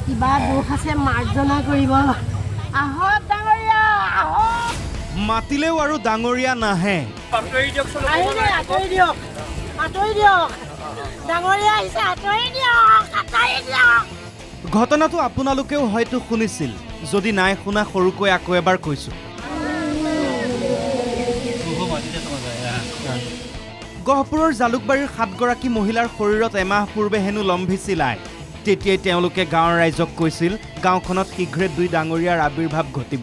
কিবা দুখ আছে মাৰ্জনা কৰিব আহক ডাঙৰীয়া আহক মাতিলেও আৰু ডাঙৰীয়া নাহে আতৰি দিয়ক ডাঙৰীয়া আহিছে আতৰি দিয়ক ঘটনাটো আপোনালোকেও হয়তো শুনিছিল যদি নাই শুনা সৰুকৈ আকৌ এবাৰ কৈছো গহপুৰৰ জালুকবাৰীৰ 7 গৰাকী মহিলাৰ শৰীৰত এমাহ পূৰ্বে হেনো লম্ভিছিল আই তেতিয়াই তেওঁলোকে গাঁৱৰ ৰাইজক কৈছিল গাঁওখনত শীঘ্ৰে 2 ডাঙৰীয়াৰ আবিৰ্ভাৱ ঘটিব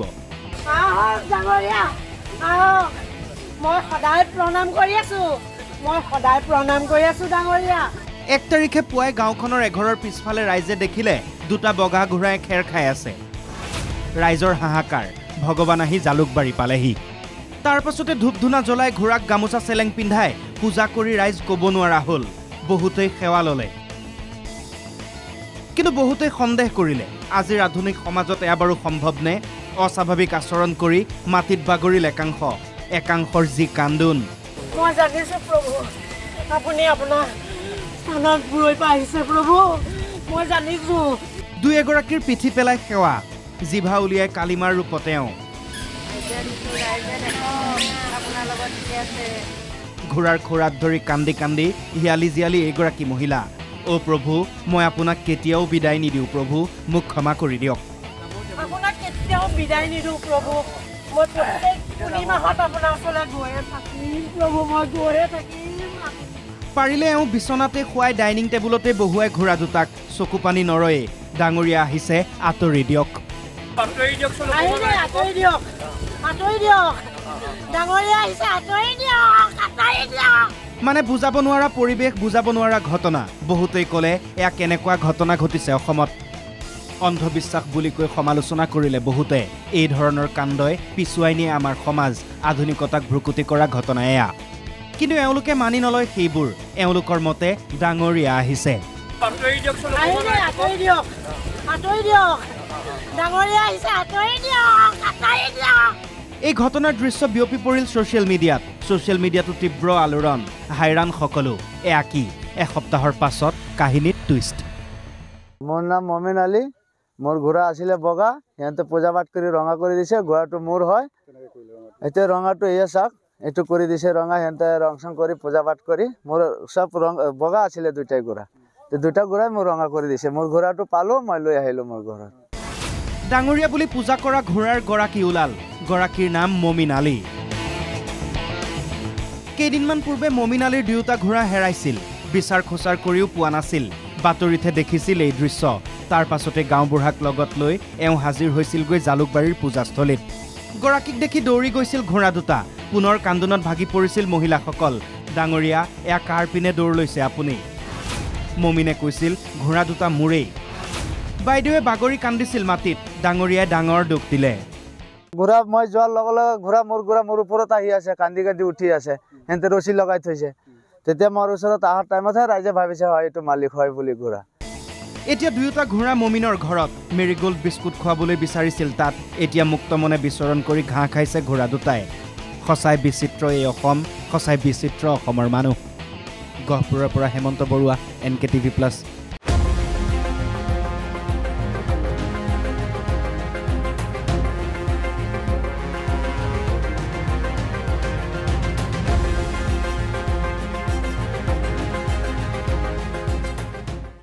আহক ডাঙৰীয়া আহক মই সদায় প্ৰণাম কৰি আছো ডাঙৰীয়া 1 তাৰিখে পুৱাই গাঁওখনৰ এঘৰৰ পিছফালে ৰাইজে দেখিলে 2টা বগা ঘোঁৰাই খেৰ খাই আছে ৰাইজৰ হাহাকাৰ ভগৱান আহি জালুকবাৰী পালেহি তাৰ পাছতে ধূপ ধুনা জ্বলাই ঘোঁৰাক গামোচা চেলেং পিন্ধাই পূজা কৰি ৰাইজ ক'ব নোৱাৰা হ'ল বহুতেই সেৱা ল'লে কিন্তু বহুতেই সন্দেহ কৰিলে আজিৰ আধুনিক সমাজত এয়া বাৰু সম্ভৱ নে অস্বাভাৱিক আচৰণ কৰি মাটিত বাগৰিল একাংশৰ যি কান্দোন মই জানিছো প্ৰভু আপুনি আপোনাৰ স্থানত গৈ পাইছে প্ৰভু মই জানিছো 2 এগৰাকীৰ পিঠি পেলাই সেৱা জিভা উলিয়াই কালিমাৰ ৰূপত তেওঁ ঘোঁৰাৰ খোৰাত ধৰি কান্দি কান্দি হিয়ালি জিয়ালি এইগৰাকী মহিলা অ' প্ৰভু মই আপোনাক কেতিয়াও বিদায় নিদিওঁ প্ৰভু মোক ক্ষমা কৰি দিয়ক আপোনাক কেতিয়াও বিদায় নিদিওঁ প্ৰভু মই প্ৰত্যেক পূৰ্ণিমাহত আপোনাৰ ওচৰলৈ গৈয়ে থাকিম প্ৰভু মই গৈয়ে থাকিম পাৰিলে এওঁ বিচনাতে শুৱাই ডাইনিং টেবুলতে বহুৱাই ঘোঁৰা দুটাক চকু পানী নৰয়ে ডাঙৰীয়া আহিছে আঁতৰি দিয়ক ডাঙৰীয়া আহিছে আঁতৰি দিয়ক মানে বুজাব নোৱাৰা পৰিৱেশ বুজাব নোৱাৰা ঘটনা বহুতেই ক'লে এয়া কেনেকুৱা ঘটনা ঘটিছে অসমত অন্ধবিশ্বাস বুলি কৈ সমালোচনা কৰিলে বহুতে এই ধৰণৰ কাণ্ডই পিছুৱাই নিয়ে আমাৰ সমাজ আধুনিকতাক ভ্ৰুকুটি কৰা ঘটনা এয়া কিন্তু এওঁলোকে মানি নলয় সেইবোৰ এওঁলোকৰ মতে ডাঙৰীয়া আহিছে এই ঘটনাৰ দৃশ্য বিয়পি পৰিল ছ'চিয়েল মিডিয়াতো তীব্ৰ আলোড়ন হাইৰাণ সকলো এয়া কি এসপ্তাহৰ পাছত কাহিনীত টুইষ্ট মোৰ নাম মমিন আলী মোৰ ঘোঁৰা আছিলে বগা সিহঁতে পূজা পাঠ কৰি ৰঙা কৰি দিছে ঘোঁৰাটো মোৰ হয় এতিয়া ৰঙাটো এয়া চাওক এইটো কৰি দিছে ৰঙা সিহঁতে ৰং চং কৰি পূজা পাঠ কৰি মোৰ চব ৰং বগা আছিলে 2টাই ঘোঁৰা 2টা ঘোঁৰাই মোৰ ৰঙা কৰি দিছে মোৰ ঘোঁৰাটো পালো মই লৈ আহিলো মোৰ ঘৰত ডাঙৰীয়া বুলি পূজা কৰা ঘোঁৰাৰ গৰাকী ওলাল গৰাকীৰ নাম মমিন আলী কেইদিনমান পূৰ্বে মমিন আলীৰ 2টা ঘোঁৰা হেৰাইছিল বিচাৰ খোচাৰ কৰিও পোৱা নাছিল বাতৰিতহে দেখিছিল এই দৃশ্য তাৰ পাছতে গাঁওবুঢ়াক লগত লৈ এওঁ হাজিৰ হৈছিলগৈ জালুকবাৰীৰ পূজাস্থলীত গৰাকীক দেখি দৌৰি গৈছিল ঘোঁৰা দুটা পুনৰ কান্দোনত ভাগি পৰিছিল মহিলাসকল ডাঙৰীয়া এয়া কাৰ পিনে দৌৰ লৈছে আপুনি মমিনে কৈছিল ঘোঁৰা দুটা মোৰেই বাইদেৱে বাগৰি কান্দিছিল মাটিত ডাঙৰীয়াই ডাঙৰ দুখ দিলে ঘোঁৰা মই যোৱাৰ লগে লগে ঘোঁৰা মোৰ ওপৰত আহি আছে কান্দি কান্দি উঠি আছে সিহঁতে ৰছী লগাই থৈছে তেতিয়া মোৰ ওচৰত অহাৰ টাইমতহে ৰাইজে ভাবিছে হয় এইটো মালিক হয় বুলি ঘোঁৰা এতিয়া 2টা ঘোঁৰা মমিনৰ ঘৰত মেৰিগোল্ড বিস্কুট খুৱাবলৈ বিচাৰিছিল তাত এতিয়া মুক্ত মনে বিচৰণ কৰি ঘাঁহ খাইছে ঘোঁৰা দুটাই সঁচাই বিচিত্ৰ এই অসম সঁচাই বিচিত্ৰ অসমৰ মানুহ গহপুৰৰ পৰা হেমন্ত বৰুৱা NKTV+